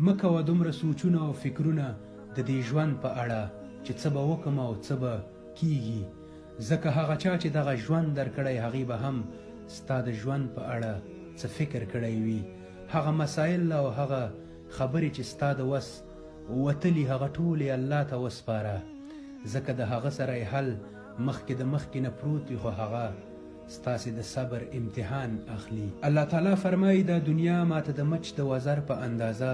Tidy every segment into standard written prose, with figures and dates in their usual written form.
مه کوه دومره سوچونه او فکرونه د دې ژوند په اړه چې څه به وکم او څه به کیږي، ځکه هغه چا چې دغه ژوند درکړی هغې به هم ستا د ژوند په اړه څه فکر کړی وي. هغه مسایل او هغه خبرې چې ستا د وس وتلي هغه ټولې الله ته وسپاره، ځکه د هغه سره یې حل مخکې د مخکې نه پروت وي، خو هغه ستاسې د صبر امتحان اخلي. الله تعالی فرمایي دا دنیا ماته د مچ د وزر په اندازه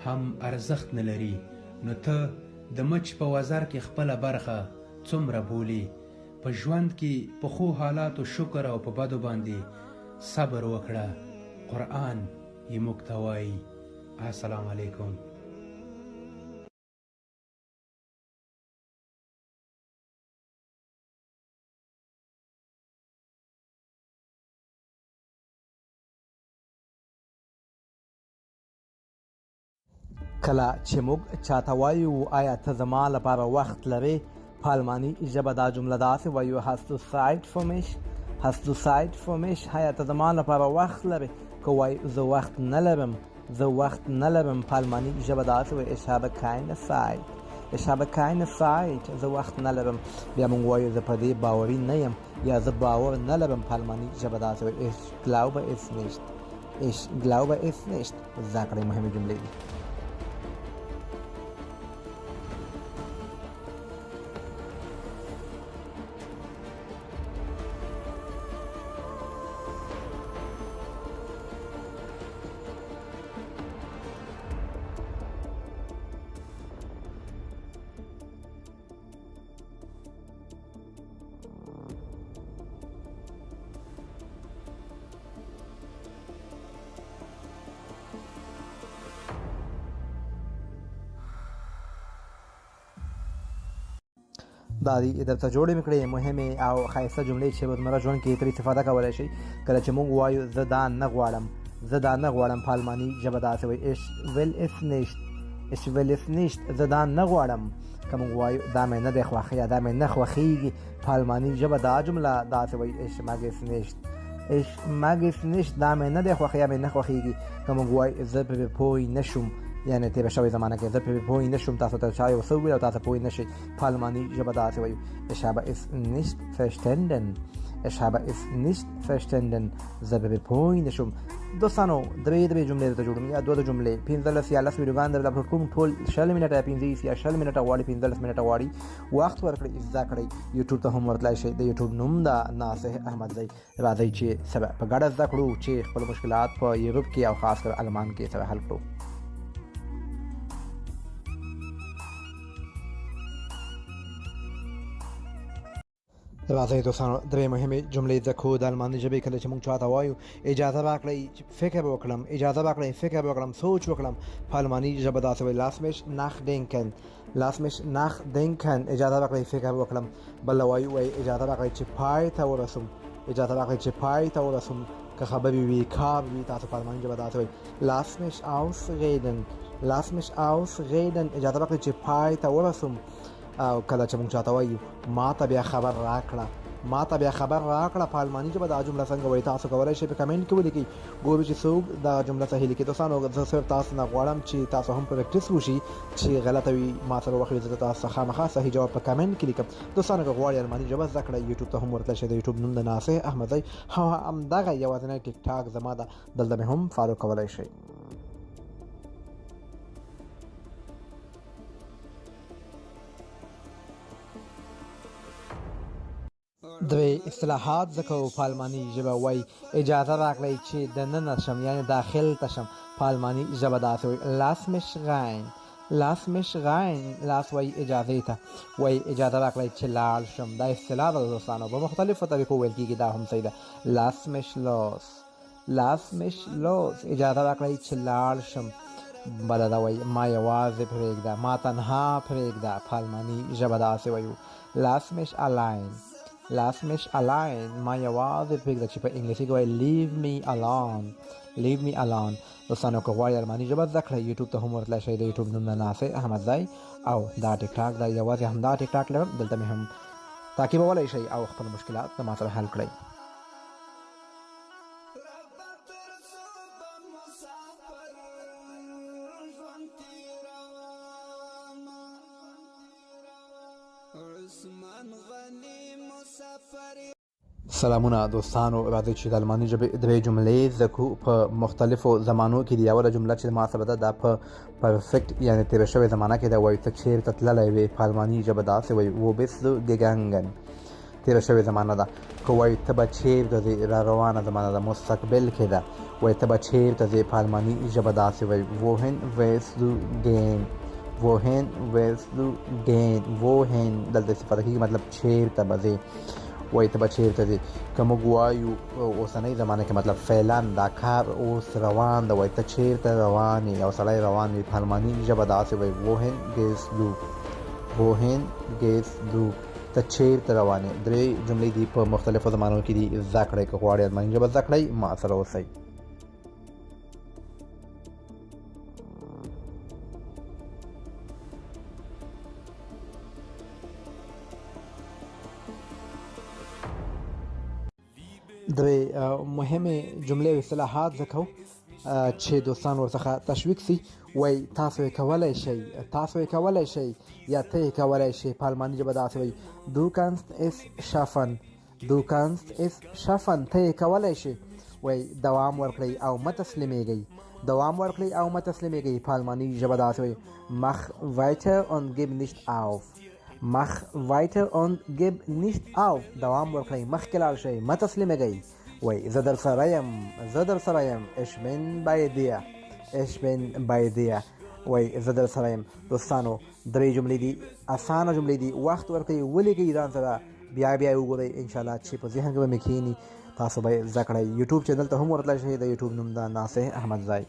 هم ارزښت نه لري، نو ته د مچ په وزر کې خپله برخه څومره بولي. په ژوند کې په ښو حالاتو شکر او په بدو باندې صبر وکړه. قرآن یې موږ ته وایي. السلام علیکم. کله چې موږ چاته وایو آیا ته زما لپاره وخت لرې، په الماني ژبه دا جمله داسې وایو hast du Zeit für mich؟ hast du Zeit für mich؟ آیا ته زما لپاره وخت لرې؟ که وایو زه وخت نه لرم، زه وخت نه لرم، په الماني ژبه داسې وایي ich habe keine Zeit. ich habe keine Zeit. زه وخت نه لرم. بیا موږ وایو زه په دې باوري نه یم یا زه باور نه لرم، په الماني ژبه داسې وایي ich glaube es nicht. ich glaube es nicht. زده کړئ مهمې جملې دي. دا دي درته جوړې مې کړې مهمې او ښایسته جملې چې روزمره ژوند کې ترې استفاده کولی شئ. کله چې موږ وایو زه دا نه غواړم، زه دا نه غواړم، په الماني ژبه داسې وایي ich will es nicht. ich will es nicht. زه دا نه غواړم. که موږ وایو دا مې نه دی خوښ یا دا مې نه خوښېږي، په الماني ژبه دا جمله داسې وایي ich mag es nicht. ich mag es nicht. دا مې نه دی خوښ یا مې نه خوښېږي. که موږ وایو زه پرې پوه نه شوم، یعنې تېره شوې زمانه کې زه پرې پوه نه شوم، تاسو ته چا یو څه وویل او تاسو پوه نه شئ، په الماني ژبه داسې وایو ich habe es nicht verstanden. ich habe es nicht verstanden. زه پرې پوه نه شوم. دوستانو درې جملې درته جوړوم یا دوه جملې، 15 یا 10 ویډیوګان درته اپلوډ کوم، ټول 60 منټه یا 15 یا 60 منټه غواړي، 15 منټه غواړي. وخت ورکړئ، زده کړئ. یوټیوب ته هم ورتلی شئ. د یوټیوب نوم ده ناصح احمدزی. راځئ چې سبا په ګډه زده کړو چې خپل مشکلات په یوروپ کې او خاص کر المان کې سره حل کړو. راځئ دوستانو درې مهمې جملې زده کړو د الماني ژبې. کله چې موږ چاته وایو اجازه راکړئ فکر وکړم، اجازه راکړئ فکر وکړم، سوچ وکړم، په الماني ژبه داسې وایي lass mich nachdenken. lass mich nachdenken. اجازه راکړئ فکر وکړم. بله وایي اجازه راکړئ چې پای ته ورسوم، اجازه راکړئ چې پای ته ورسوم. که خبرې وي کار وي، تاسو په الماني ژبه داسې وایي lass mich ausreden. lass mich ausreden. اجازه راکړئ چې پای ته ورسوم. او کله چې موږ چاته وایو ما ته بیا خبر راکړه، ما ته بیا خبر راکړه، په الماني ژبه دا جمله څنګه وایي تاسو کولی شئ په کمنټ کې ولیکئ، ګورو چې څوک دا جمله صحیح لیکي. دوستانو زه صرف تاسو نه غواړم چې تاسو هم پریکټس وشي، چې غلطه وي ما سره وخت زه تاسو خامخا صحیح جواب په کمنټ کې لیکم. دوستانو که غواړئ الماني ژبه زده کړئ یوټیوب ته هم ورتلی شئ. د یوټیوب نوم د ناصح احمدزی، همدغه یوازینی ټیک ټاک زما ده، دلته مې هم فالو کولی شئ. دوی اصطلاحات زکو په الماني ژبه وایي اجازه راکړئ چې دننه شم، یعنی داخل ته شم، په الماني ژبه داسې وایي lass mich rein. lass mich rein. lass وایي اجازې ته، وایي اجازه راکړئ چې لاړ شم. دا اصطلاح ده دوستانو، په مختلفو طریقو ویل کېږي، دا هم صحیح ده. lass mich los. lass mich los. اجازه راکړئ چې لاړ شم. بله دا وایي ما یوازې پرېږده، ما تنها پرېږده، په الماني ژبه داسې وایو lass mich allein. lass mich allein. ما یوازې پرېږده، چې په انګلیسي کې وایي leave me alone. leave me alone. دوستانو که غواړئ الماني ژبه زده کړئ یوټیوب ته هم ورتلی شئ. د یوټیوب نوم د ناصح احمدزی او دا ټیک ټاک دا یوازې همدا ټیک ټاک لرم، دلته مې هم تعقیبولی شئ او خپل مشکلات د ما سره حل کړئ. سلامونه دوستانو، راځئ چې د الماني ژبې درې جملې زده کړو په مختلفو زمانو کې. د اوله جمله چې ما سره ده دا په پرفیکټ یعنې تېره شوې زمانه کې ده. وایي ته چېرته تللی وې، په الماني ژبه داسې وایي wo bist du gegangen. تېره شوې زمانه ده. که وایي ته به چېرته ځې، را روانه زمانه ده، مستقبل کې ده. وایي ته به چېرته ځې، په الماني ژبه داسې وایي wohin willst du gehen. wohin willst du gehen. wohin دلته استفاده کېږي مطلب چېرته به ځې. وایي ته به چېرته ځې. که موږ وایو اوسنۍ زمانه کې مطلب فعلا دا کار اوس روان ده، وایي ته چېرته روان یې. یو سړی روان وي، په الماني ژبه داسې وایي wohin gehst du. wohin gehst du. ته چېرته روان یې. درې جملې دي په مختلفو زمانو کې دي. زده کړئ. که غواړئ الماني ژبه زده کړئ، ما سره اوسئ. درې مهمې جملې او اصطلاحات زده کوو چې دوستان ورڅخه تشویق سي. وایي تاسو یې کولی شئ، تاسو یې کولی شئ یا ته یې کولی شئ. په الماني ژبه داسې وایي du kannst es schaffen. du kannst es schaffen. ته یې کولی شئ. وایي دوام ورکړئ او مه تسلیمیږئ. دوام ورکړئ او مه تسلیمیږئ. په الماني ژبه داسې وایي mach weiter und gib nicht auf. mach weiter und gib nicht auf. دوام ورکړئ، مخکې لاړ شئ، مه تسلیمیږئ. وایي زه در سره یم، زه در سره یم. ich bin bei dir. ich bin bei dir. وایي زه در سره یم. دوستانو درې جملې دي، اسانه جملې دي. وخت ورکړئ، ولیکئ ځان سره، بیا بیا یې وګورئ. انشاءالله چې په ذهن کې به مې کښېني، تاسو به یې زده کړئ. یوټیوب چینل ته هم ورتلی شئ. د یوټیوب نوم ده ناصح احمدزی.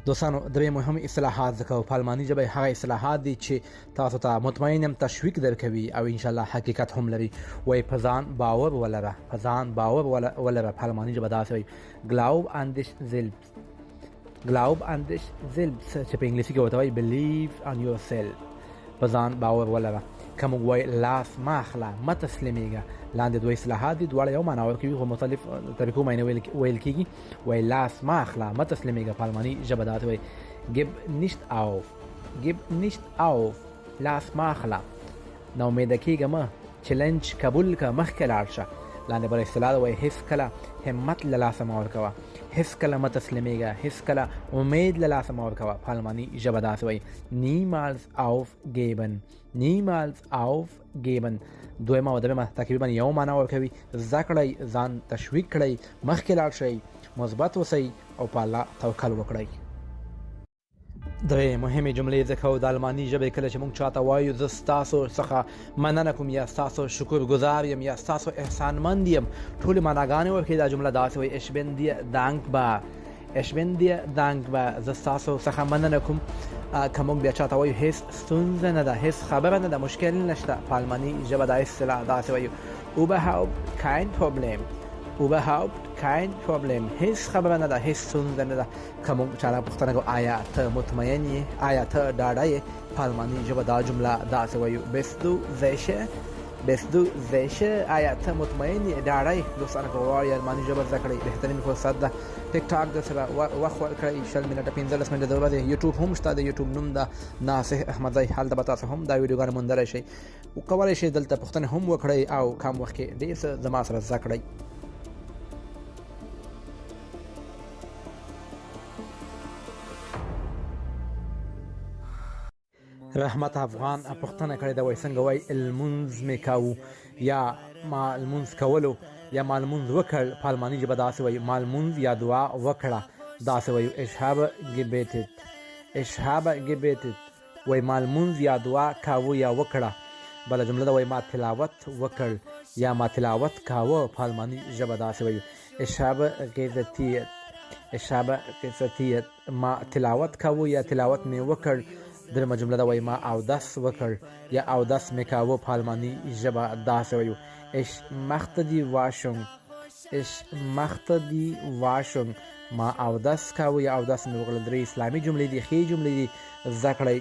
دوستانو درې مهم اصطلاحات زده کوو په الماني ژبه. هغه اصطلاحات دي چې تاسو ته مطمئن یم تشویق درکوي او انشاءالله حقیقت هم لري. وایي په ځان باور ولره، په ځان باور ولره. په الماني ژبه داسې وایي glaub an dich selbst. glaub an dich selbst چې په انګلیسي کې ورته وایي believe on yourself. په ځان باور ولره. که موږ وایي لاس مه اخله، مه تسلیمیږه. لاندې دوه اصطلاحات دي، دواړه یو معنا ورکوي خو مختلف طریقو باندې ویل کېږي. وایي لاس مه اخله، مه تسلیمیږه. په الماني ژبه داسې وایي gib nicht auf. gib nicht auf. لاس مه اخله، نا امیده کېږه مه. چلنج قبول که، مخکې لاړ شه. لاندې بله اصطلاح ده، وایي هېڅ کله همت له لاسه مه ورکوه، هېڅ کله مه تسلیمیږه، هېڅ کله امید له لاسه مه ورکوه. په الماني ژبه داسې وایي niemals aufgeben. niemals aufgeben. دویمه او درېیمه تقریبا یو معنا ورکوي. زده کړئ، ځان تشویق کړئ، مخکې لاړ شئ، مثبت اوسئ او په الله توکل وکړئ. درې مهمې جملې زده کوو د الماني ژبې. کله چې موږ چاته وایو زه ستاسو څخه مننه کوم یا ستاسو شکرګزار یم یا ستاسو احسانمند یم، ټولې معناګانې ورکوي. دا جمله داسې وایي ich bin dir dankbar. ich bin dir dankbar. زه ستاسو څخه مننه کوم. که موږ بیا چاته وایو هېڅ ستونزه نه ده، هېڅ خبره نه ده، مشکل نشته، په الماني ژبه دا اصطلاح داسې وایو überhaupt kein problem. überhaupt kein problem. هېڅ خبره نه ده، هېڅ ستونزه نه ده. که موږ چاته پوښتنه کوو آیا ته مطمئن یې، آیا ته ډاډه یې، په الماني ژبه دا جمله داسې وایو bist du sicher. bist du sicher. آیا ته مطمئن یې، ډاډه یې. دوستانو که غواړئ الماني ژبه زده کړئ، بهترین فرصت ده ټیک ټاک د سره وخت ورکړئ. 20 منټه 15 منټه د ورځې. یوټیوب هم شته، د یوټیوب نوم ده ناصح احمدزی. هلته به تاسو هم دا ویډیوګانې موندلی شئ. کولی شئ دلته پوښتنې هم وکړئ او کم وخت کې ډېر څه زما سره زده کړئ. رحمت افغان پوښتنه کړې ده، وایي څنګه وایي لمونځ مې کوو یا ما لمونځ کولو یا ما لمونځ وکړ. په الماني ژبه داسې وایي ما لمونځ یا دعا وکړه. داسې وایو ich habe gebetet. ich habe gebetet. وایي ما لمونځ یا دعا کاوه یا وکړه. بله جمله ده، وایي ما تلاوت وکړ یا ما تلاوت کاوه. په الماني ژبه داسې وایو ich habe rezitiert. ich habe rezitiert. ما تلاوت کاوه یا تلاوت مې وکړ. درېیمه جمله ده، وایي ما اودس وکړ یا اودس مې کاوه. په الماني ژبه داسې وایو ich machte die Waschung. ich machte die Waschung. ما اودس کاوه یا اودس مې وکړل. درې اسلامي جملې دي، ښې جملې دي، زده کړئ.